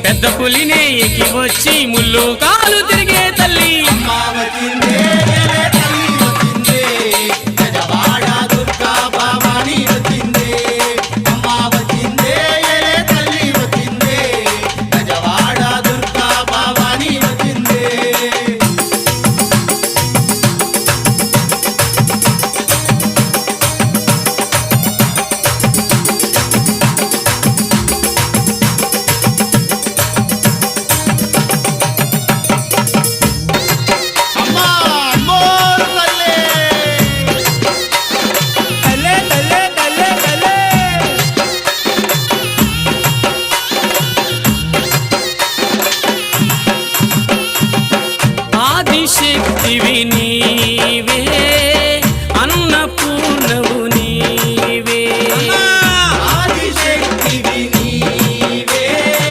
పెద్ద పులినే ఎక్కి వచ్చి ముళ్ళు కాలు తిరిగే తల్లి అమ్మ వచ్చిందే ఏలే తల్లి వచ్చిందే గజవాడ దుర్గా భవాని వచ్చిందే అమ్మ వచ్చిందే ఏలే తల్లి వచ్చిందే గజవాడ దుర్గా భవాని వచ్చిందే అమ్మ అమ్మోరు తల్లి తల్లే తల్లే తల్లే తల్లే ఆదిశక్తివి నీ